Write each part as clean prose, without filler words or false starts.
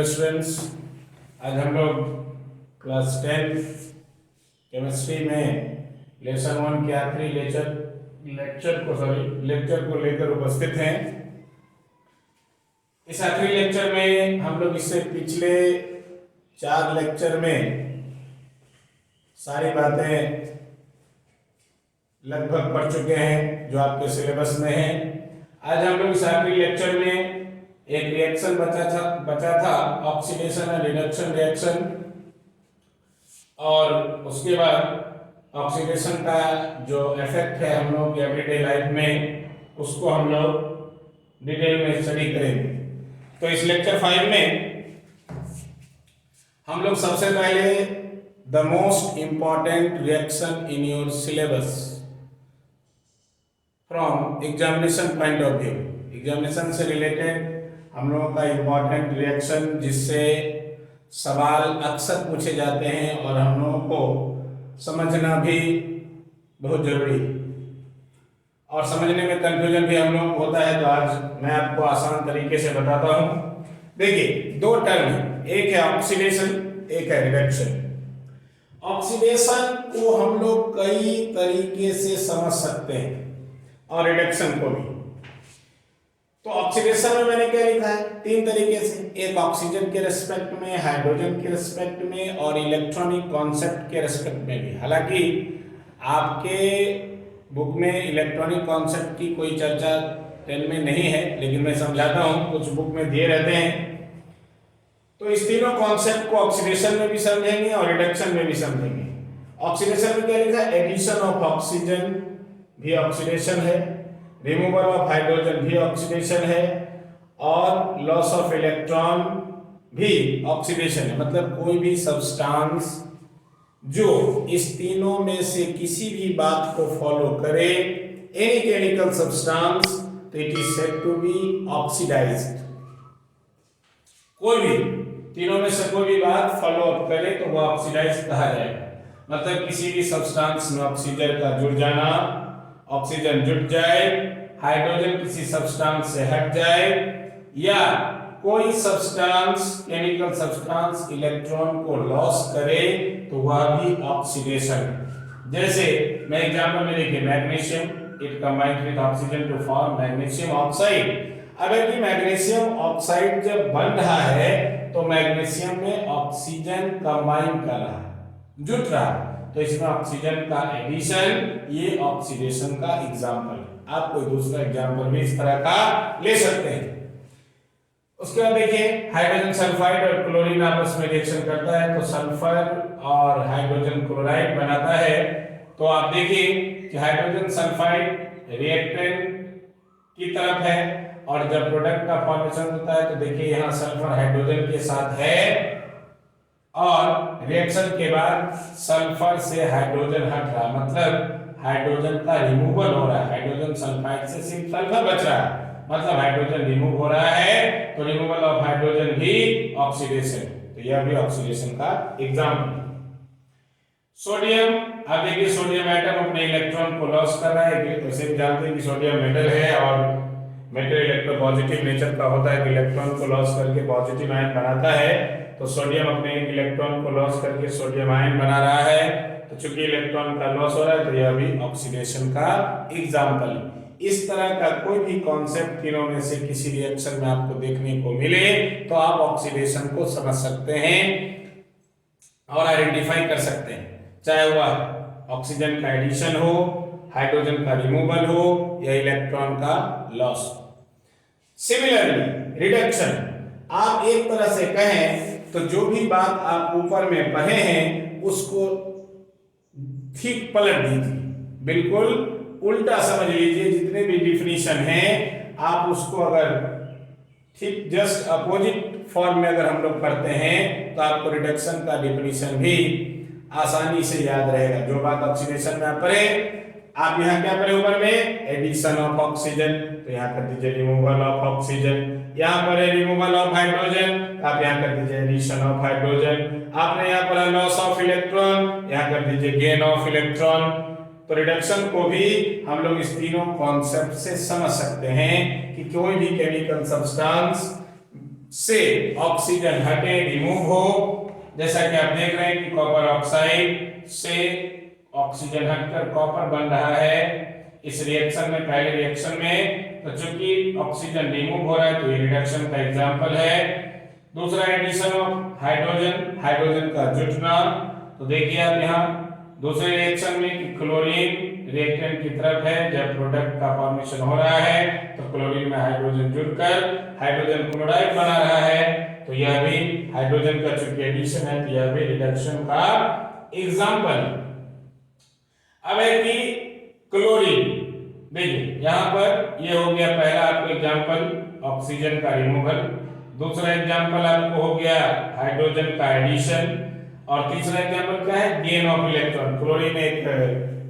Hello students. आज हम लोग क्लास 10 केमिस्ट्री में लेसन 1 के आखिरी लेक्चर को लेकर उपस्थित हैं। इस आखिरी लेक्चर में हम लोग इससे पिछले 4 लेक्चर में सारी बातें लगभग पढ़ चुके हैं जो आपके सिलेबस में है। आज हम लोग इस आखिरी लेक्चर में एक रिएक्शन बचा था ऑक्सीडेशन एंड रिडक्शन रिएक्शन, और उसके बाद ऑक्सीडेशन का जो इफेक्ट है हम लोग एवरीडे लाइफ में उसको हम लोग डिटेल में स्टडी करेंगे। तो इस लेक्चर 5 में हम लोग सबसे पहले the most important reaction in your syllabus from examination point of view, examination से रिलेटेड हम लोगों का इम्पॉर्टेंट रिएक्शन जिससे सवाल अक्सर पूछे जाते हैं और हम लोगों को समझना भी बहुत जरूरी और समझने में कंफ्यूजन भी हम लोग होता है। तो आज मैं आपको आसान तरीके से बताता हूँ। देखिए, 2 टर्म है, एक है ऑक्सीडेशन, एक है रिडक्शन। ऑक्सीडेशन को हम लोग कई तरीके से समझ सकते हैं और रिडक्शन को भी। तो ऑक्सीडेशन में मैंने क्या लिखा है 3 तरीके से, एक ऑक्सीजन के रिस्पेक्ट में, हाइड्रोजन के रिस्पेक्ट में और इलेक्ट्रॉनिक कॉन्सेप्ट के रिस्पेक्ट में भी। हालांकि आपके बुक में इलेक्ट्रॉनिक कॉन्सेप्ट की कोई चर्चा 10 में नहीं है, लेकिन मैं समझाता हूँ, कुछ बुक में दिए रहते हैं। तो इस तीनों कॉन्सेप्ट को ऑक्सीडेशन में भी समझेंगे और रिडक्शन में भी समझेंगे। ऑक्सीडेशन में क्या लिखा है, एडिशन ऑफ ऑक्सीजन भी ऑक्सीडेशन है, रिमूवल ऑफ हाइड्रोजन भी ऑक्सीडेशन है और लॉस ऑफ इलेक्ट्रॉन भी ऑक्सीडेशन है। मतलब कोई भी सब्सटेंस जो इस तीनों में से किसी भी बात को फॉलो करे, एनी केमिकल सब्सटेंस, तो it is said to be oxidised. कोई भी तीनों में से कोई भी बात फॉलो अप करे तो वह ऑक्सीडाइज्ड कहा जाएगा। मतलब किसी भी सब्सटेंस में ऑक्सीजन का जुड़ जाना, ऑक्सीजन जुट जाए, हाइड्रोजन किसी सब्सटेंस से हट जाए, या कोई सब्सटेंस केमिकल सब्सटेंस इलेक्ट्रॉन को लॉस करे तो वह भी ऑक्सीडेशन। जैसे मैं एग्जांपल में देखिए, magnesium it combined with oxygen to form magnesium oxide. अगर ये मैग्नीशियम ऑक्साइड जब बन रहा है तो मैग्नीशियम में ऑक्सीजन कंबाइन कर रहा है, जुट रहा है, तो इसमें ऑक्सीजन का एडिशन, ये ऑक्सीडेशन का एग्जांपल है। आप कोई दूसरा एग्जांपल भी इस तरह का ले सकते हैं। उसके बाद देखिए, हाइड्रोजन सल्फाइड और क्लोरीन आपस में रिएक्शन करता है तो सल्फर और हाइड्रोजन क्लोराइड बनाता है। तो आप देखिए कि हाइड्रोजन सल्फाइड रिएक्टेंट की तरफ है और जब प्रोडक्ट का फॉर्मेशन होता है तो देखिए यहाँ सल्फर हाइड्रोजन के साथ है और रिएक्शन के बाद सल्फर से हाइड्रोजन हट रहा, मतलब हाइड्रोजन का रिमूवल हो रहा है। हाइड्रोजन सल्फाइड से सिर्फ सल्फर बच रहा है, मतलब हाइड्रोजन रिमूव हो रहा है, तो रिमूवल ऑफ हाइड्रोजन भी ऑक्सीडेशन। तो यह भी ऑक्सीडेशन का एग्जांपल। सोडियम, आप देखिए सोडियम एटम अपने इलेक्ट्रॉन को लॉस कर रहा है। वैसे भी जानते हैं कि सोडियम मेटल है और मेटल इलेक्ट्रोपॉजिटिव नेचर का होता है कि इलेक्ट्रॉन को लॉस करके पॉजिटिव आयन बनाता है। तो सोडियम अपने इलेक्ट्रॉन को लॉस करके सोडियम आयन बना रहा है, तो चूंकि इलेक्ट्रॉन का लॉस हो रहा है तो यह भी ऑक्सीडेशन का एग्जांपल है। इस तरह का कोई भी कॉन्सेप्ट तीनों में से किसी रिएक्शन में आपको देखने को मिले तो आप ऑक्सीडेशन को समझ सकते हैं और आइडेंटिफाई कर सकते हैं, चाहे वह ऑक्सीजन का एडिशन हो, हाइड्रोजन का रिमूवल हो या इलेक्ट्रॉन का लॉस हो। सिमिलरली रिडक्शन, आप एक तरह से कहें तो जो भी बात आप ऊपर में पढ़े हैं उसको ठीक पलट दीजिए, बिल्कुल उल्टा समझ लीजिए। जितने भी डिफिनीशन हैं आप उसको अगर ठीक जस्ट अपोजिट फॉर्म में अगर हम लोग पढ़ते हैं तो आपको रिडक्शन का डिफिनीशन भी आसानी से याद रहेगा। जो बात ऑक्सीडेशन में आप पढ़े, आप यहाँ क्या पढ़े ऊपर में, एडिशन ऑफ ऑक्सीजन, तो यहाँ कर दीजिए रिमूवल ऑफ ऑक्सीजन। यहाँ पर है रिमूवल ऑफ हाइड्रोजन, आप यहाँ कर दीजिए एडिशन ऑफ हाइड्रोजन। आपने यहाँ पर लॉस ऑफ इलेक्ट्रॉन, यहाँ कर दीजिए गेन ऑफ इलेक्ट्रॉन। तो रिडक्शन को भी हम लोग इस तीनों कॉन्सेप्ट से समझ सकते हैं कि कोई भी केमिकल सब्सटेंस से ऑक्सीजन हटे, रिमूव हो, जैसा कि आप देख रहे हैं कि कॉपर ऑक्साइड से ऑक्सीजन हटकर कॉपर बन रहा है इस रिएक्शन में, पहले रिएक्शन में। तो चूंकि ऑक्सीजन रिमूव हो रहा है तो ये रिडक्शन का एग्जांपल है। दूसरा एडिशन ऑफ हाइड्रोजन, हाइड्रोजन का जुटना। तो देखिए आप यहाँ दूसरे रिएक्शन में कि क्लोरीन रिएक्टेंट की तरफ है, जब प्रोडक्ट का फॉर्मेशन हो रहा है तो क्लोरीन में हाइड्रोजन जुड़कर हाइड्रोजन क्लोराइड बना रहा है। तो यह भी हाइड्रोजन का चूंकि एडिशन है तो यह भी रिडक्शन का एग्जांपल। अब है कि क्लोरीन, देखिए यहाँ पर ये हो गया पहला आपको एग्जांपल ऑक्सीजन का रिमूवल, दूसरा एग्जांपल आपको हो गया हाइड्रोजन का एडिशन, और तीसरा एग्जांपल क्या है, गेन ऑफ इलेक्ट्रॉन। क्लोरीन एक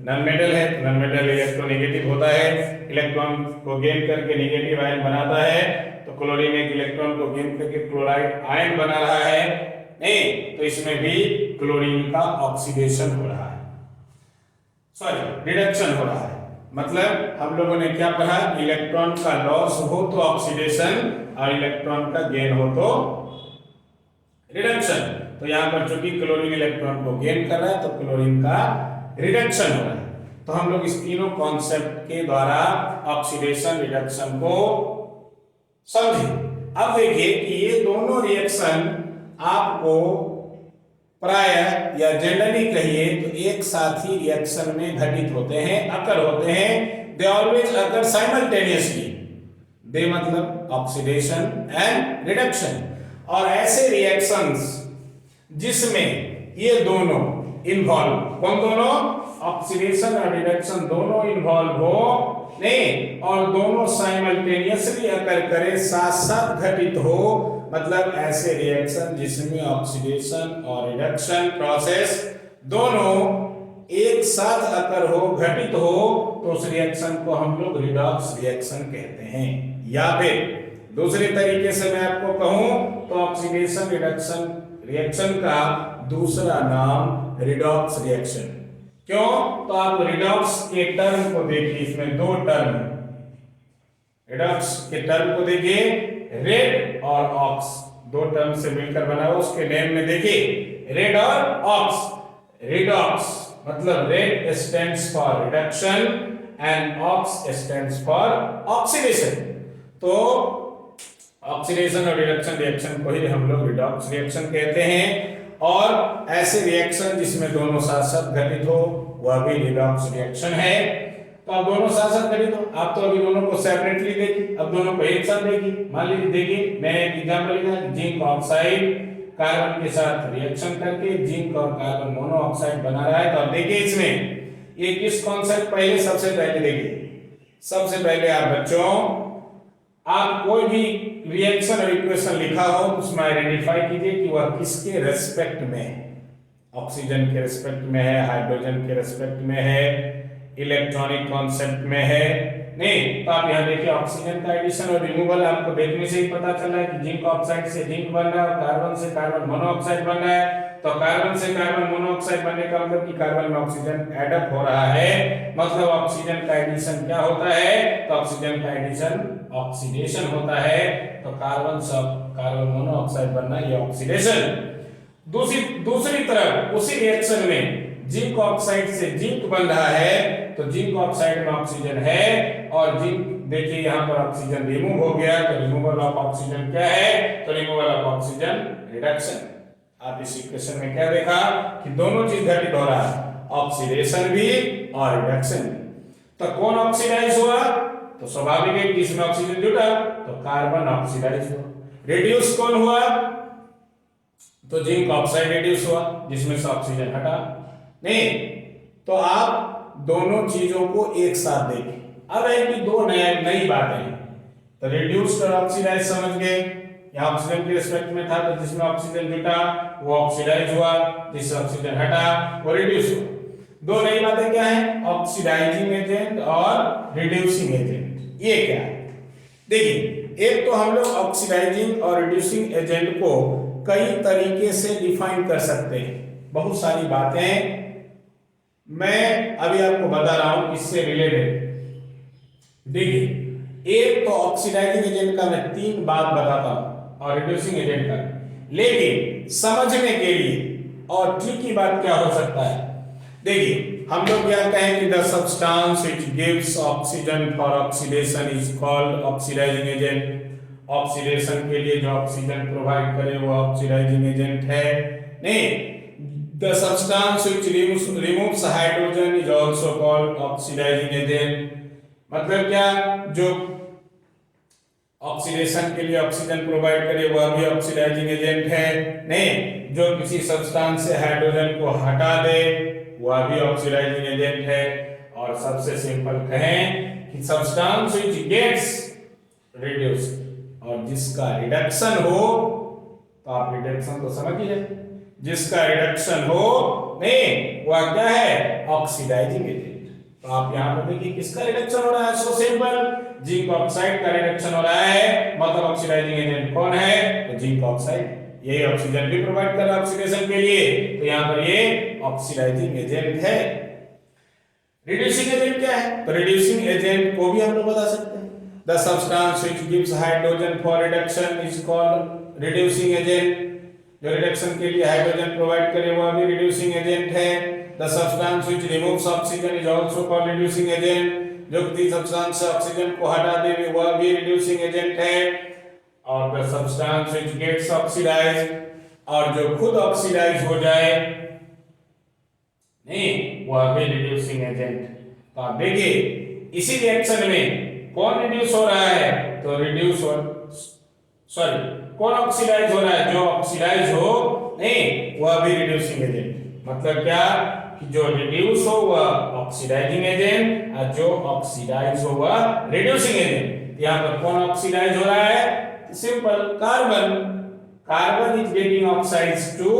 नॉन मेटल है, नॉन मेटल इलेक्ट्रोनेगेटिव होता है, इलेक्ट्रॉन को गेन करके नेगेटिव आयन बनाता है। तो क्लोरीन एक इलेक्ट्रॉन को गेन करके क्लोराइड आयन बना रहा है, नहीं तो इसमें भी क्लोरीन का ऑक्सीडेशन हो रहा है, सॉरी रिडक्शन हो रहा है। मतलब हम लोगों ने क्या पढ़ा, इलेक्ट्रॉन का लॉस हो तो ऑक्सीडेशन और इलेक्ट्रॉन का गेन हो तो रिडक्शन। तो यहाँ पर चूंकि क्लोरीन इलेक्ट्रॉन को गेन कर रहा है तो क्लोरीन का रिडक्शन हो रहा है। तो हम लोग इस तीनों कॉन्सेप्ट के द्वारा ऑक्सीडेशन रिडक्शन को समझे। अब देखिए कि ये दोनों रिएक्शन आपको प्राय या जनरली कहिए तो एक साथ ही रिएक्शन में घटित होते हैं, अकर होते हैं। दे ऑलवेज अकर साइमल्टेनियसली, दे मतलब ऑक्सीडेशन एंड रिडक्शन। और ऐसे रिएक्शंस जिसमें ये दोनों इन्वॉल्व, कौन दोनों, ऑक्सीडेशन और रिडक्शन दोनों इन्वॉल्व हो, नहीं और दोनों साइमल्टेनियसली अकर करे, साथ साथ घटित हो, मतलब ऐसे रिएक्शन जिसमें ऑक्सीडेशन और रिडक्शन प्रोसेस दोनों एक साथ अकर हो, घटित हो, तो उस रिएक्शन को हम लोग रिडॉक्स रिएक्शन कहते हैं। या फिर दूसरे तरीके से मैं आपको कहूं तो ऑक्सीडेशन रिडक्शन रिएक्शन का दूसरा नाम रिडॉक्स रिएक्शन। क्यों, तो आप रिडॉक्स के टर्म को देखिए, इसमें दो टर्म, रिडॉक्स के टर्म को देखिए, रेड और ऑक्स, दो टर्म से मिलकर बना हुआ, उसके नेम में देखिए रेड और ऑक्स। रिडॉक्स मतलब red stands for reduction and ox stands for oxidation. तो ऑक्सीडेशन और रिडक्शन रिएक्शन को ही हम लोग रिडॉक्स रिएक्शन कहते हैं। और ऐसे रिएक्शन जिसमें दोनों साथ साथ घटित हो वह भी रिडॉक्स रिएक्शन है। तो अब दोनों साथ साथ घटित हो, आप तो अभी दोनों को सेपरेटली देखिए, अब दोनों को एक साथ देखिए। मान लीजिए देखिए मैं एक एग्जांपल लिखा, जिंक ऑक्साइड कार्बन के साथ रिएक्शन करके जिंक और कार्बन मोनोऑक्साइड बना रहा है। तो अब देखिए इसमें ये किस कॉन्सेप्ट, पहले सबसे पहले देखिए, सबसे पहले आप बच्चों आप कोई भी रिएक्शन और इक्वेशन लिखा हो उसमें आइडेंटिफाई कीजिए कि वह किसके रेस्पेक्ट में है। ऑक्सीजन के रेस्पेक्ट में है, हाइड्रोजन के रेस्पेक्ट में है, इलेक्ट्रॉनिक कॉन्सेप्ट में है, नहीं तो आप यहाँ देखिए ऑक्सीजन का एडिशन और रिमूवल आपको देखने से ही पता चल रहा है कि जिंक ऑक्साइड से जिंक बन रहा है और कार्बन से कार्बन मोनोऑक्साइड बन रहा है। तो कार्बन से कार्बन मोनोऑक्साइड बनने का मतलब कि कार्बन में ऑक्सीजन एड अप हो रहा है, मतलब ऑक्सीजन का एडिशन क्या होता है, तो ऑक्सीजन का एडिशन ऑक्सीडेशन होता है। तो कार्बन से कार्बन मोनोऑक्साइड बनना ये ऑक्सीडेशन। दूसरी तरफ उसी रिएक्शन में जिंक ऑक्साइड से जिंक बन रहा है, तो जिंक ऑक्साइड में ऑक्सीजन है और जिंक देखिए यहाँ पर ऑक्सीजन रिमूव हो गया, तो रिमूवल ऑफ ऑक्सीजन क्या है, तो रिमूवल ऑफ ऑक्सीजन रिडक्शन। आप इस इक्वेशन में क्या देखा कि दोनों चीज घटित हो रहा है, ऑक्सीडेशन भी और रिडक्शन भी। तो कौन ऑक्सीडाइज हुआ, तो स्वाभाविक है कि इसमें ऑक्सीजन जुटा तो कार्बन ऑक्सीडाइज हुआ। रिड्यूस कौन हुआ, तो जिंक ऑक्साइड रिड्यूस हुआ जिसमें से ऑक्सीजन हटा, नहीं तो आप दोनों चीजों को एक साथ देखें। अब है कि दो नई बातें हैं, तो रिड्यूस्ड और ऑक्सीडाइज समझ गए, यहाँ ऑक्सीजन के रिस्पेक्ट में था तो जिसमें ऑक्सीजन जुटा वो ऑक्सीडाइज हुआ, जिससे ऑक्सीजन हटा वो रिड्यूस हुआ। दो नई बातें क्या है, ऑक्सीडाइजिंग एजेंट और रिड्यूसिंग एजेंट। ये क्या है, देखिए एक तो हम लोग ऑक्सीडाइजिंग और रिड्यूसिंग एजेंट को कई तरीके से डिफाइन कर सकते हैं, बहुत सारी बातें मैं अभी आपको बता रहा हूं इससे रिलेटेड। देखिए एक तो ऑक्सीडाइजिंग एजेंट का मैं तीन बात बताता हूं, और रिड्यूसिंग एजेंट का। लेकिन समझने के लिए और ट्रिकी बात क्या हो सकता है, देखिए हम लोग क्या कहें कि the substance which gives oxygen for oxidation is called oxidising agent. Oxidation के लिए जो ऑक्सीजन प्रोवाइड करे वो ऑक्सीडाइजिंग एजेंट है। नहीं, the substance which removes hydrogen is also called oxidising agent. मतलब क्या, जो ऑक्सीडेशन के लिए ऑक्सीजन प्रोवाइड करे वह भी ऑक्सीडाइजिंग एजेंट है। नहीं, जो किसी सब्सटेंस से हाइड्रोजन को हटा दे वह भी ऑक्सीडाइजिंग एजेंट है। और सबसे सिंपल कहें कि सब्सटेंस व्हिच गेट्स रिड्यूस्ड, और जिसका रिडक्शन हो, तो आप रिडक्शन तो समझ ही रहे, जिसका रिडक्शन हो नहीं वह क्या है, ऑक्सीडाइजिंग एजेंट। तो आप यहां पर देखिए किसका रिडक्शन हो रहा है, सो सिंपल, जिंक ऑक्साइड का रिडक्शन हो रहा है। मतलब ऑक्सीडाइजिंग एजेंट कौन है, तो जिंक ऑक्साइड। ये ऑक्सीजन भी प्रोवाइड कर रहा है ऑक्सीडेशन के लिए, तो यहां पर ये ऑक्सीडाइजिंग एजेंट है। रिड्यूसिंग एजेंट क्या है, तो रिड्यूसिंग एजेंट को भी हम लोग बता सकते हैं, the substance which gives hydrogen for reduction is called reducing agent. जो रिडक्शन के लिए हाइड्रोजन प्रोवाइड करे वह भी रिड्यूसिंग एजेंट है। The substance which removes oxygen is also called reducing agent. जो किसी सब्सटेंस से ऑक्सीजन को हटा दे वह भी रिड्यूसिंग एजेंट है। और the substance which gets oxidised, और जो खुद ऑक्सीडाइज हो जाए नहीं वह भी रिड्यूसिंग एजेंट। तो आप देखिए इसी रिएक्शन में कौन रिड्यूस हो रहा है, तो रिड्यूस हो, सॉरी कौन ऑक्सीडाइज हो रहा है, जो ऑक्सीडाइज हो नहीं वह भी रिड्यूसिंग एजेंट। मतलब क्या कि जो रिड्यूस हो वह ऑक्सीडाइजिंग एजेंट और जो ऑक्सीडाइज हो वह रिड्यूसिंग एजेंट। यहां पर कौन ऑक्सीडाइज हो रहा है, simple, carbon. Carbon is getting oxides to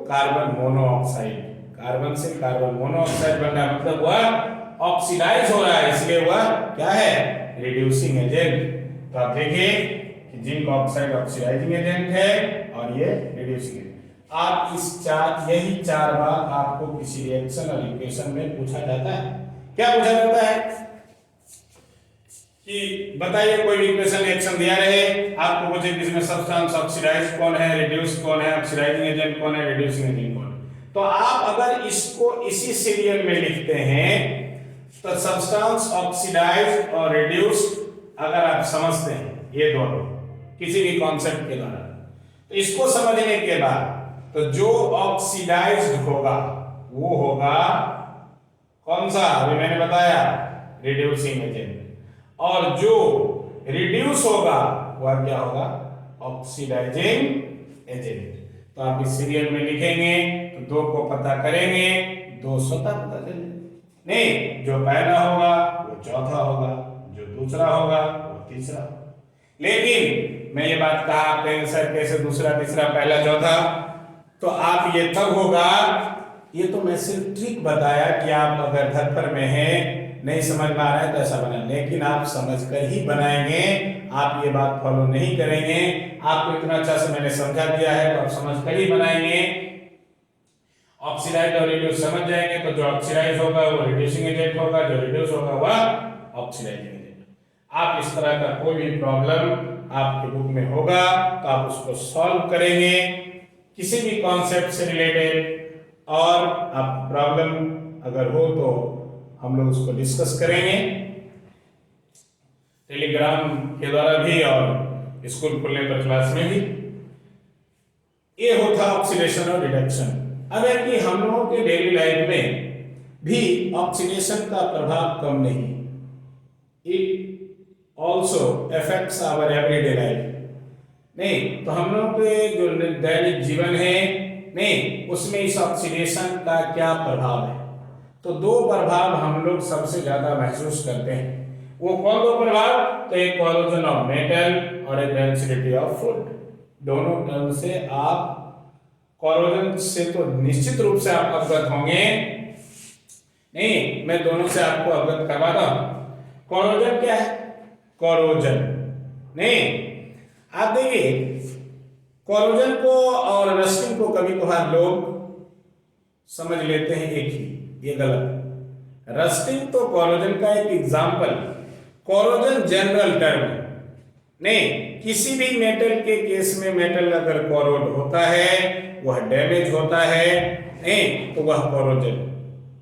carbon monoxide, carbon से कार्बन मोनोऑक्साइड बन रहा है, मतलब वह ऑक्सीडाइज हो रहा है, इसलिए वह क्या है, रिड्यूसिंग एजेंट। तो आप देखिए कि जिंक ऑक्साइड ऑक्सीडाइजिंग एजेंट है और ये रिड्यूसिंग एजेंट। आप इस यही चार बार आपको किसी रिएक्शन और इक्वेशन में पूछा जाता है। क्या पूछा जाता है कि बताइए कोई भी इक्वेशन रिएक्शन दिया रहे, आपको पूछे कि इसमें सब्सटेंस ऑक्सीडाइज कौन है, रिड्यूस कौन है, ऑक्सीडाइजिंग एजेंट कौन है, रिड्यूसिंग एजेंट कौन है। तो आप अगर इसको इसी सीरियल में लिखते हैं तो सब्सटेंस ऑक्सीडाइज और रिड्यूस अगर आप समझते हैं ये दोनों किसी भी कॉन्सेप्ट के द्वारा, तो इसको समझने के बाद तो जो ऑक्सीडाइज्ड होगा वो होगा कौन सा, अभी मैंने बताया, रिड्यूसिंग एजेंट। और जो रिड्यूस होगा वह क्या होगा, ऑक्सीडाइजिंग एजेंट। तो आप इस सीरियल में लिखेंगे तो दो को पता करेंगे, दो स्वतः पता चलेंगे। नहीं, जो पहला होगा वो चौथा होगा, जो दूसरा होगा वो तीसरा होगा। लेकिन मैं ये बात कहा आप कहेंगे सर कैसे दूसरा तीसरा पहला चौथा, तो आप ये तब होगा, ये तो मैं सिर्फ ट्रिक बताया कि आप अगर घर पर में हैं नहीं समझ में आ रहा है तो ऐसा बना, लेकिन आप समझकर ही बनाएंगे, आप ये बात फॉलो नहीं करेंगे। आपको इतना अच्छा से मैंने समझा दिया है तो आप समझकर ही बनाएंगे। ऑक्सीडाइज और रिड्यूस समझ जाएंगे तो जो ऑक्सीडाइज होगा वो रिड्यूसिंग एजेंट होगा, जो रिड्यूस होगा वह ऑक्सीडाइजिंग एजेंट। आप इस तरह का कोई भी प्रॉब्लम आपके बुक में होगा तो आप उसको सॉल्व करेंगे किसी भी कॉन्सेप्ट से रिलेटेड, और आप प्रॉब्लम अगर हो तो हम लोग उसको डिस्कस करेंगे टेलीग्राम के द्वारा भी और स्कूल खुलने पर क्लास में भी। ये होता ऑक्सीडेशन और रिडक्शन। अब है कि हम लोगों के डेली लाइफ में भी ऑक्सीडेशन का प्रभाव कम नहीं, it also affects our everyday life. नहीं, तो हम लोग के जो दैनिक जीवन है नहीं उसमें इस ऑक्सीडेशन का क्या प्रभाव है, तो दो प्रभाव हम लोग सबसे ज्यादा महसूस करते हैं। वो कौन दो प्रभाव, तो एक कोरोजन ऑफ मेटल और एक डेंसिटी ऑफ फूड। दोनों टर्म से आप कोरोजन से तो निश्चित रूप से आप अवगत होंगे, नहीं मैं दोनों से आपको अवगत करवाता हूं। कोरोजन क्या है, कोरोजन नहीं, आप देखिए कोरोजन को और रस्टिंग को कभी कभार लोग समझ लेते हैं एक ही, ये गलत। रस्टिंग तो कोरोजन का एक एग्जाम्पल, कोरोजन जनरल टर्म नहीं, किसी भी मेटल के केस में मेटल अगर कोरोड होता है, वह डैमेज होता है, नहीं तो वह कोरोजन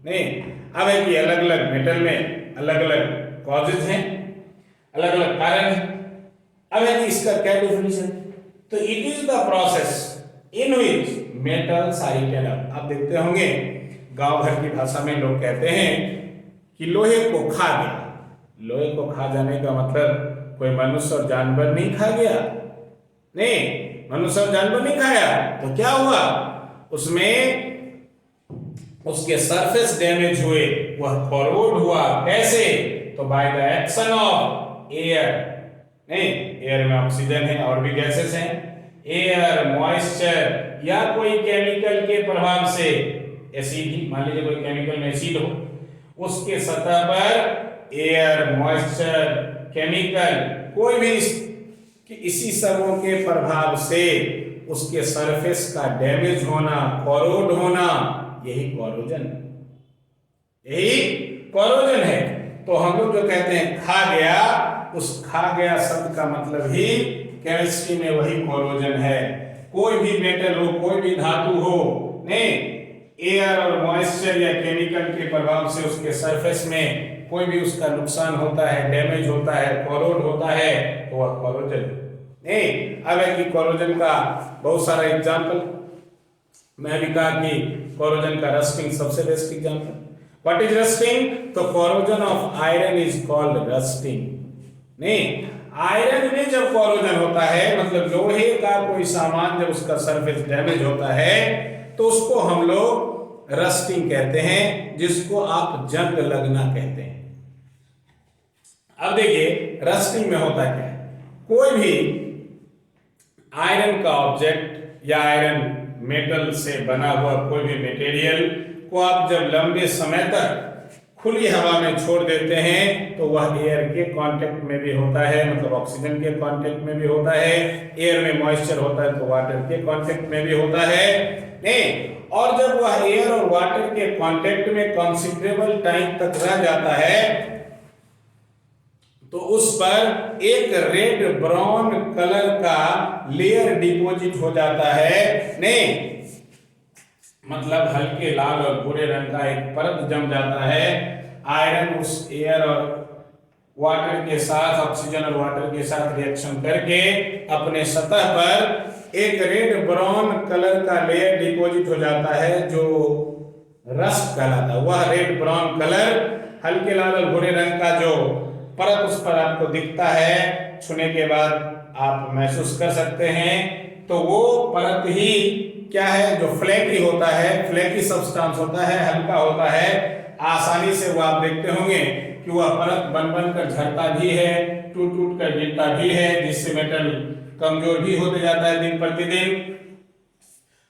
नहीं। अब है कि अलग अलग मेटल में अलग अलग कॉजेज हैं, अलग अलग कारण हैं। अब है कि इसका क्या डेफिनेशन, तो it is the process in which metals are eaten up. आप देखते होंगे गांव घर की भाषा में लोग कहते हैं कि लोहे को खा गया। लोहे को खा जाने का मतलब कोई मनुष्य और जानवर नहीं खा गया, नहीं, मनुष्य और जानवर नहीं खाया, तो क्या हुआ, उसमें उसके सरफेस डैमेज हुए, वह कोरोड हुआ। कैसे, तो by the action of air, नहीं, एयर में ऑक्सीजन है और भी गैसेस हैं, एयर, मॉइस्चर या कोई केमिकल के प्रभाव से, एसिड ही मान लीजिए कोई केमिकल में एसिड हो, उसके सतह पर एयर, मॉइस्चर, केमिकल कोई भी इसी सबों के प्रभाव से उसके सरफेस का डैमेज होना, कोरोड होना, यही कोरोजन, यही कोरोजन है। तो हम लोग जो कहते हैं खा गया, उस खा गया शब्द का मतलब ही केमिस्ट्री में वही कोरोजन है। कोई भी मेटल हो, कोई भी धातु हो, नहीं, एयर और मॉइस्चर या केमिकल के प्रभाव से उसके सरफेस में कोई भी उसका नुकसान होता है, डैमेज होता है, कोरोड होता है, तो वह कोरोजन नहीं। अब है कि कोरोजन का बहुत सारा एग्जाम्पल, मैं भी कहा कि कोरोजन का रस्टिंग सबसे best example. What is rusting, तो corrosion of iron is called rusting. नहीं, आयरन में जब कोरोजन होता है, मतलब लोहे का कोई सामान जब उसका सरफेस डैमेज होता है, तो उसको हम लोग रस्टिंग कहते हैं, जिसको आप जंग लगना कहते हैं। अब देखिए रस्टिंग में होता क्या है, कोई भी आयरन का ऑब्जेक्ट या आयरन मेटल से बना हुआ कोई भी मटेरियल को आप जब लंबे समय तक खुली हवा में छोड़ देते हैं, तो वह एयर के कांटेक्ट में भी होता है, मतलब ऑक्सीजन के कांटेक्ट में भी होता है, एयर में मॉइस्चर होता है तो वाटर के कांटेक्ट में भी होता है, नहीं, और जब वह एयर और वाटर के कांटेक्ट में कंसिडरेबल टाइम तक रह जाता है, तो उस पर एक रेड ब्राउन कलर का लेयर डिपॉजिट हो जाता है, नहीं, मतलब हल्के लाल और भूरे रंग का एक परत जम जाता है। आयरन उस एयर और वाटर के साथ, ऑक्सीजन और वाटर के साथ रिएक्शन करके अपने सतह पर एक रेड ब्राउन कलर का लेयर डिपॉजिट हो जाता है, जो रस्ट कहलाता है। वह रेड ब्राउन कलर, हल्के लाल और भूरे रंग का जो परत उस पर आपको दिखता है, छूने के बाद आप महसूस कर सकते हैं, तो वो परत ही क्या है, जो फ्लैकी होता है, फ्लैकी सब्सटेंस होता है, हल्का होता है, आसानी से वो आप देखते होंगे कि वह परत बन बन कर झड़ता भी है, टूट टूट कर गिरता भी है, जिससे मेटल कमजोर भी होते जाता है दिन प्रतिदिन।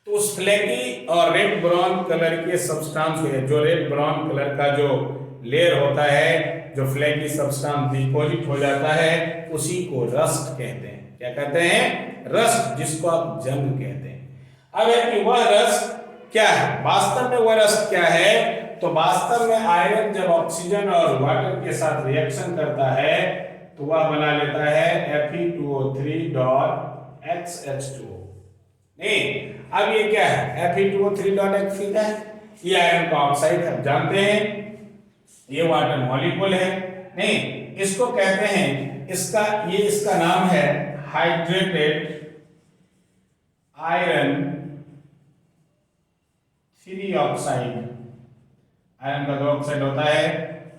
तो उस फ्लैकी और रेड ब्राउन कलर के सब्सटेंस है, जो रेड ब्राउन कलर का जो लेयर होता है, जो फ्लैकी सब्सटेंस डिपॉजिट हो जाता है, उसी को रस्ट कहते हैं। क्या कहते हैं, रस्ट, जिसको आप जंग कहते हैं। अब है कि वह रस्ट क्या है, वास्तव में वह रस्ट क्या है, तो वास्तव में आयरन जब ऑक्सीजन और वाटर के साथ रिएक्शन करता है, तो वह बना लेता है Fe2O3.XH2O। नहीं, अब ये क्या है, Fe2O3.H क्या है, ये आयरन का ऑक्साइड है, जानते हैं, ये वाटर मॉलिक्यूल है, नहीं, इसको कहते हैं, इसका नाम है हाइड्रेटेड आयरन 3 ऑक्साइड। आयरन का 2 ऑक्साइड होता है,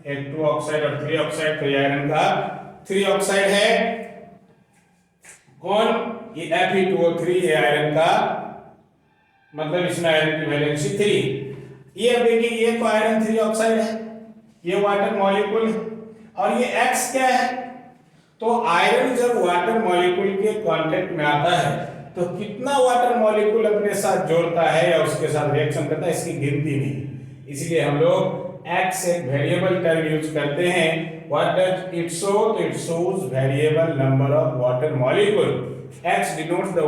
एक 2 ऑक्साइड और 3 ऑक्साइड, तो ये आयरन का 3 ऑक्साइड है। कौन, ये Fe2O3 है आयरन का, मतलब इसमें आयरन की वैलेंसी 3। ये अब देखिए, ये तो आयरन 3 ऑक्साइड है, ये वाटर मॉलिक्यूल है, और ये X क्या है, तो आयरन जब वाटर मॉलिक्यूल के कांटेक्ट में आता है, तो कितना वाटर मॉलिक्यूल अपने साथ जोड़ता है या उसके साथ रिएक्शन करता है, इसकी गिनती नहीं। इसलिए हम लोग X एक वेरिएबल टर्म यूज करते हैं। व्हाट डज इट शो, तो it shows variable number of water molecule. X denotes the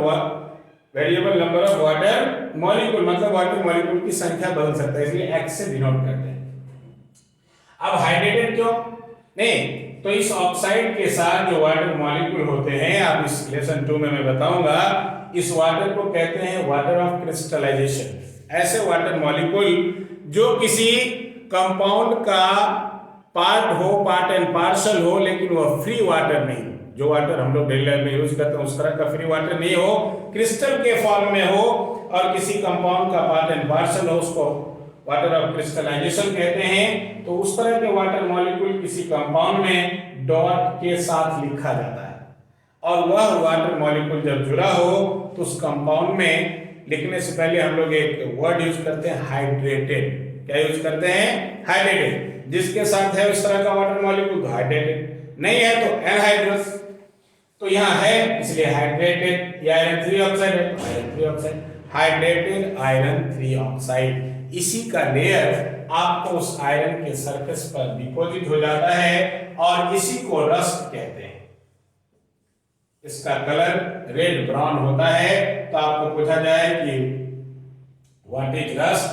variable number of water molecule, मतलब वाटर मॉलिक्यूल की संख्या बदल सकता है, इसलिए X से डिनोट करते हैं। अब हाइड्रेटेड क्यों, नहीं, तो इस ऑक्साइड के साथ जो वाटर मॉलिक्यूल होते हैं, आप इस लेसन 2 में मैं बताऊंगा, इस वाटर को कहते हैं वाटर ऑफ क्रिस्टलाइजेशन। ऐसे वाटर मॉलिक्यूल जो किसी कंपाउंड का पार्ट हो, पार्ट एंड पार्सल हो, लेकिन वह फ्री वाटर नहीं, जो वाटर हम लोग डेली लाइफ में यूज करते हैं उस तरह का फ्री वाटर नहीं हो, क्रिस्टल के फॉर्म में हो और किसी कंपाउंड का पार्ट एंड पार्सल हो, उसको वाटर ऑफ क्रिस्टलाइजेशन कहते हैं। तो उस तरह के वाटर मॉलिक्यूल किसी कंपाउंड में डॉट के साथ लिखा जाता है, और वह वाटर मॉलिक्यूल जब जुड़ा हो तो उस कंपाउंड में लिखने से पहले हम लोग एक वर्ड यूज करते हैं हाइड्रेटेड। क्या यूज करते हैं? हाइड्रेटेड। जिसके साथ है उस तरह का वाटर मॉलिक्यूल तो हाइड्रेटेड, नहीं है तो एनहाइड्रस। तो यहाँ है इसलिए हाइड्रेटेड। या आयरन 3 ऑक्साइड है तो iron 3 oxide, hydrated iron 3 oxide. इसी का लेयर आपको उस आयरन के सरफेस पर डिपॉजिट हो जाता है और इसी को रस्ट कहते हैं। इसका कलर रेड ब्राउन होता है। तो आपको पूछा जाए कि व्हाट इज रस्ट,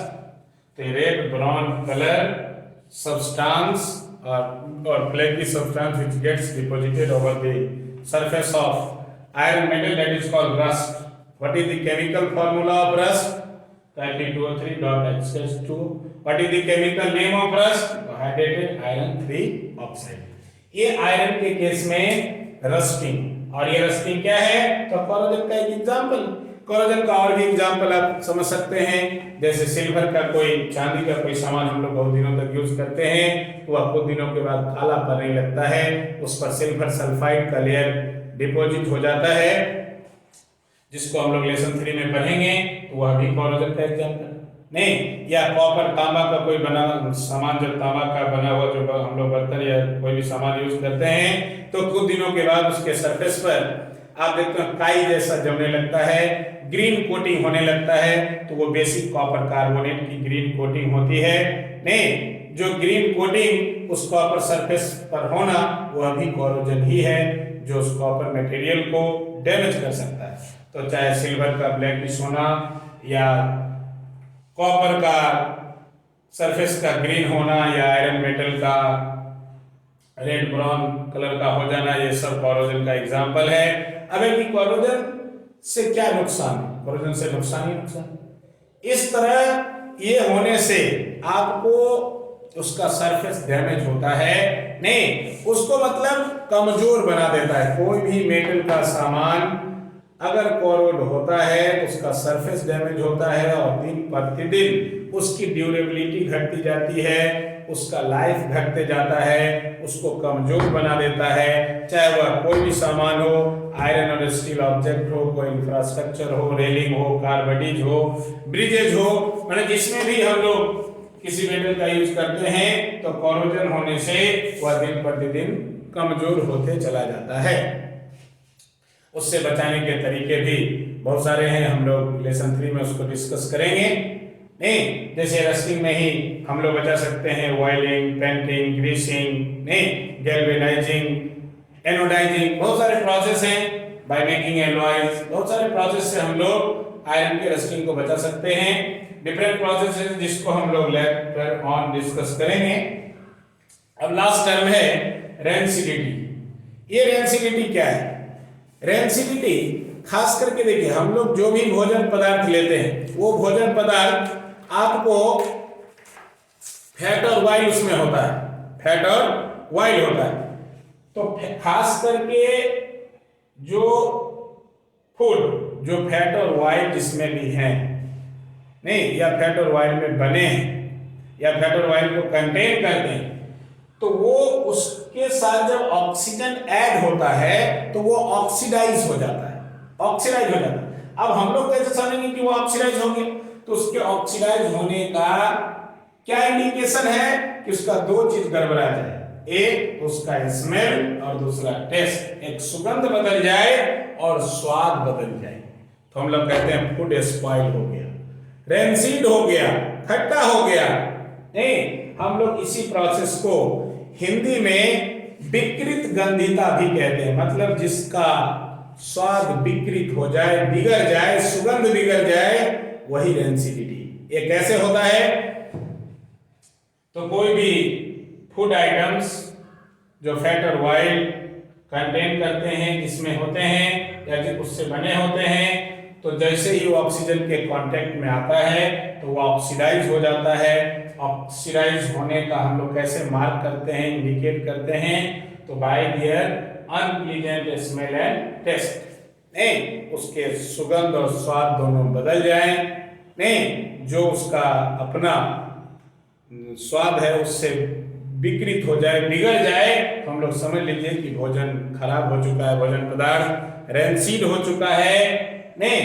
तो रेड ब्राउन कलर सब्सटेंस और flaky substance which gets deposited over the surface of iron metal, that is called rust. What is the chemical formula of rust? Fe2O3.H2. What is the chemical name of rust? Hydrated iron 3 oxide. ये iron के case में rusting, और ये rusting क्या है? तो corrosion का एक एग्जांपल। कोरोजन का और भी एग्जांपल आप समझ सकते हैं, जैसे सिल्वर का कोई, चांदी का कोई सामान हम लोग बहुत दिनों तक यूज करते हैं तो वह कुछ दिनों के बाद काला पड़ने लगता है, उस पर सिल्वर सल्फाइड का लेयर डिपॉजिट हो जाता है, जिसको हम लोग लेसन 3 में पढ़ेंगे। तो वह भी कोरोजन का एग्जांपल नहीं। या कॉपर, तांबा का कोई बना सामान, जब तांबा का बना हुआ जो हम लोग बर्तन या कोई भी सामान यूज करते हैं तो कुछ दिनों के बाद उसके सरफेस पर आप देखते हैं काई जैसा जमने लगता है, ग्रीन कोटिंग होने लगता है, तो वो बेसिक कॉपर कार्बोनेट की ग्रीन कोटिंग होती है। नहीं, जो ग्रीन कोटिंग उस कॉपर सरफेस पर होना वह भी कोरोजन ही है, जो उस कॉपर मटेरियल को डैमेज कर सकता है। तो चाहे सिल्वर का ब्लैकिश होना या कॉपर का सरफेस का ग्रीन होना या आयरन मेटल का रेड ब्राउन कलर का हो जाना, ये सब कोरोजन का एग्जांपल है। अब एक कोरोजन से क्या नुकसान है? कोरोजन से नुकसान ही नुकसान। इस तरह ये होने से आपको उसका सरफेस डैमेज होता है, नहीं, उसको मतलब कमजोर बना देता है। कोई भी मेटल का सामान अगर कोरोड होता है तो उसका सरफेस डैमेज होता है और दिन प्रतिदिन उसकी ड्यूरेबिलिटी घटती जाती है, उसका लाइफ घटते जाता है, उसको कमजोर बना देता है। चाहे वह कोई भी सामान हो, आयरन और स्टील ऑब्जेक्ट हो, कोई इंफ्रास्ट्रक्चर हो, रेलिंग हो, कार बॉडीज हो, ब्रिजेज हो, मतलब जिसमें भी हम लोग किसी मेटल का यूज करते हैं तो कोरोजन होने से वह दिन प्रतिदिन कमजोर होते चला जाता है। उससे बचाने के तरीके भी बहुत सारे हैं, हम लोग लेसन 3 में उसको डिस्कस करेंगे। नहीं, जैसे रस्टिंग में ही हम लोग बचा सकते हैं ऑयलिंग, पेंटिंग, ग्रीसिंग, नहीं, गैल्वेनाइजिंग, एनोडाइजिंग, बहुत सारे प्रोसेस हैं, बाय मेकिंग एलॉयज, बहुत सारे प्रोसेस से हम लोग आयरन के रस्टिंग को बचा सकते हैं। डिफरेंट प्रोसेस है जिसको हम लोग लेटर ऑन डिस्कस करेंगे। अब लास्ट टर्म है रेंसिडिटी। ये रेंसिडिटी क्या है? रेंसिडिटी खास करके देखिए, हम लोग जो भी भोजन पदार्थ लेते हैं वो भोजन पदार्थ आपको फैट और ऑयल उसमें होता है, फैट और ऑयल होता है। तो खास करके जो फूड जो फैट और ऑयल जिसमें भी हैं, नहीं, या फैट और ऑयल में बने हैं या फैट और ऑयल को कंटेन करते हैं, तो वो उसके साथ जब ऑक्सीजन ऐड होता है तो वो ऑक्सीडाइज हो जाता है, ऑक्सीडाइज हो जाता है। अब हम लोग कैसे समझेंगे कि वो ऑक्सीडाइज हो गया? तो उसके ऑक्सीडाइज होने का क्या इंडिकेशन है कि उसका दो चीज गड़बड़ा जाए, एक उसका स्मेल और दूसरा टेस्ट, एक सुगंध बदल जाए और स्वाद बदल जाए, तो हम लोग कहते हैं फूड स्पॉइल हो गया, रेंसीड हो गया, खट्टा हो गया। नहीं, हम लोग इसी प्रोसेस को हिंदी में विकृत गंधिता भी कहते हैं, मतलब जिसका स्वाद विकृत हो जाए, बिगड़ जाए, सुगंध बिगड़ जाए, वही रेंसिडिटी। ये कैसे होता है? तो कोई भी फूड आइटम्स जो फैट और ऑयल कंटेन करते हैं, जिसमें होते हैं या जो उससे बने होते हैं, तो जैसे ही वो ऑक्सीजन के कांटेक्ट में आता है तो वो ऑक्सीडाइज हो जाता है। ऑक्सीडाइज होने का हम लोग कैसे मार्क करते हैं, इंडिकेट करते हैं, तो by their unpleasant smell and taste. नहीं, उसके सुगंध और स्वाद दोनों बदल जाएं, नहीं, जो उसका अपना स्वाद है उससे विकृत हो जाए, बिगड़ जाए, तो हम लोग समझ लीजिए कि भोजन खराब हो चुका है, भोजन पदार्थ रेंसीड हो चुका है, नहीं,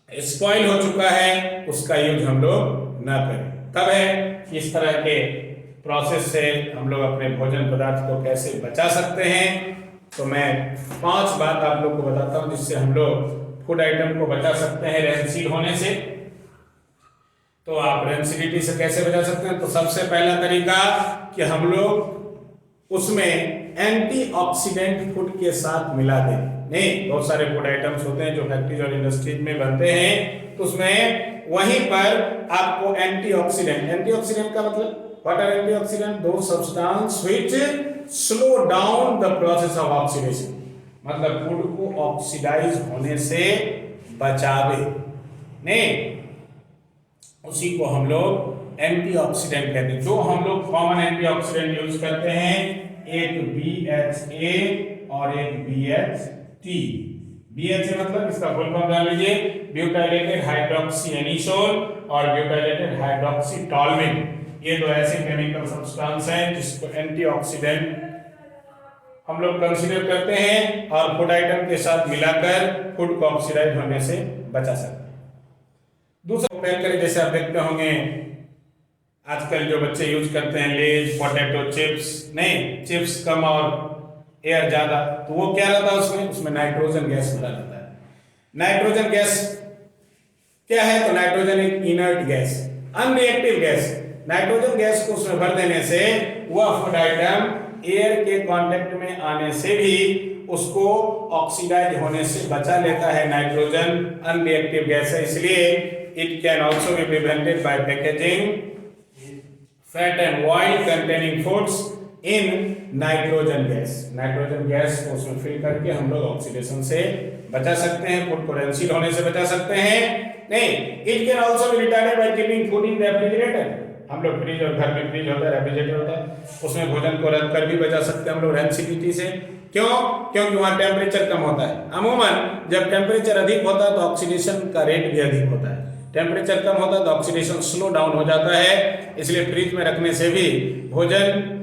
स्पॉइल हो चुका है, उसका यूज हम लोग ना करें। तब है इस तरह के प्रोसेस से हम लोग अपने भोजन पदार्थ को कैसे बचा सकते हैं। तो मैं 5 बात आप लोग को बताता हूं जिससे हम लोग फूड आइटम को बचा सकते हैं रेंसीड होने से। तो आप रेंसिडिटी से कैसे बचा सकते हैं? तो सबसे पहला तरीका कि हम लोग उसमें एंटीऑक्सीडेंट फूड के साथ मिला दें। नहीं, बहुत सारे फूड आइटम्स होते हैं जो फैक्ट्रीज और इंडस्ट्रीज में बनते हैं, तो उसमें वहीं पर आपको एंटीऑक्सीडेंट का मतलब व्हाट आर एंटीऑक्सीडेंट? दो substance which slow down the process of oxidation, मतलब फूड को ऑक्सीडाइज होने से बचावे। नहीं, उसी को हम लोग एंटीऑक्सीडेंट कहते हैं। जो हम लोग कॉमन एंटीऑक्सीडेंट यूज करते हैं, एक BHA और एक BHT। BHA मतलब इसका फुल फॉर्म जान लीजिए, ब्यूटाइलेटेड हाइड्रोक्सी एनिसोल और ब्यूटाइलेटेड हाइड्रोक्सी टॉल्मिन। ये दो ऐसे केमिकल सब्सटेंस हैं जिसको एंटीऑक्सीडेंट हम लोग कंसीडर करते हैं और फूड आइटम के साथ मिलाकर फूड को ऑक्सीडाइज होने से बचा सकते हैं। दूसरा कंपेयर करें, जैसे आप देखते होंगे आजकल जो बच्चे यूज करते हैं लेज, पोटैटो चिप्स, नहीं, चिप्स कम और एयर ज्यादा, तो वो क्या रहता है उसमें नाइट्रोजन गैस भरा रहता है। नाइट्रोजन गैस क्या है? तो नाइट्रोजन एक inert gas, unreactive gas. Nitrogen gas को उसमें भर देने से वह फूड आइटम एयर के कांटेक्ट में आने से भी उसको ऑक्सीडाइज होने से बचा लेता है। नाइट्रोजन अनरिएक्टिव गैस है, इसलिए it can also be prevented by packaging fat and oil containing foods in nitrogen gas. Nitrogen gas को उसमें फिल करके हम लोग ऑक्सीडेशन से बचा सकते हैं, फूड को रेंसीड होने से बचा सकते हैं। नहीं, it can also be retarded by keeping food in refrigerator. हम लोग फ्रिज और घर में फ्रिज होता है, रेफ्रिजरेटर होता है, उसमें भोजन को रख कर भी बचा सकते हैं हम लोग रेंसिडिटी से। क्यों? क्योंकि वहाँ टेम्परेचर कम होता है। अमूमन जब टेम्परेचर अधिक होता है तो ऑक्सीडेशन का रेट भी अधिक होता है, टेम्परेचर कम होता है तो ऑक्सीडेशन स्लो डाउन हो जाता है। इसलिए फ्रिज में रखने से भी भोजन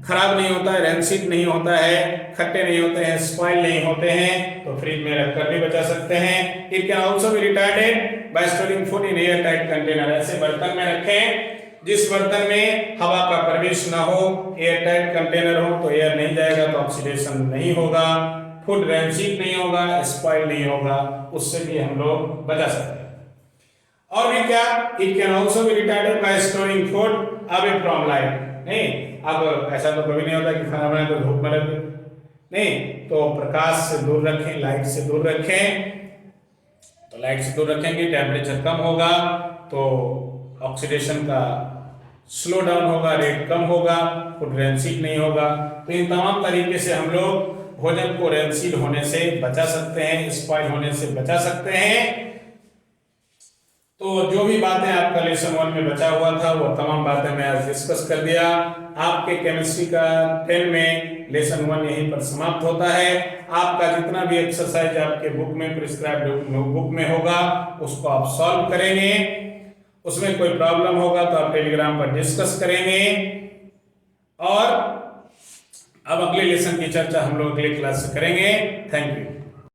खराब नहीं होता है, रेंसिड नहीं होता है, खट्टे नहीं होते हैं, स्पॉइल नहीं होते हैं, तो फ्रिज में रखकर भी बचा सकते हैं। It can also be retarded bye storing food in air tight container. ऐसे बर्तन में रखें जिस बर्तन में हवा का प्रवेश ना हो, एयर टाइट कंटेनर हो, तो एयर नहीं जाएगा तो ऑक्सीडेशन नहीं होगा, फूड रेंसिड नहीं होगा, स्पॉइल नहीं होगा, उससे भी हम लोग बचा सकते हैं। और भी क्या? It can also be retarded bye storing food away from light. नहीं, अब ऐसा तो कभी नहीं होता कि खाना बनाए तो धूप में रख दें, नहीं, तो प्रकाश से दूर रखें, लाइट से दूर रखें। तो लाइट से दूर रखेंगे, टेम्परेचर कम होगा तो ऑक्सीडेशन का स्लो डाउन होगा, रेट कम होगा, फूड रेंसिड नहीं होगा। तो इन तमाम तरीके से हम लोग भोजन को रेंसिड होने से बचा सकते हैं, स्पॉइल होने से बचा सकते हैं। तो जो भी बातें आपका लेसन 1 में बचा हुआ था वो तमाम बातें मैं आज डिस्कस कर दिया। आपके केमिस्ट्री का 10 में लेसन 1 यहीं पर समाप्त होता है। आपका जितना भी एक्सरसाइज आपके बुक में, प्रिस्क्राइब्ड बुक में होगा, उसको आप सॉल्व करेंगे। उसमें कोई प्रॉब्लम होगा तो आप टेलीग्राम पर डिस्कस करेंगे। और अब अगले लेसन की चर्चा हम लोग अगले क्लास से करेंगे। Thank you.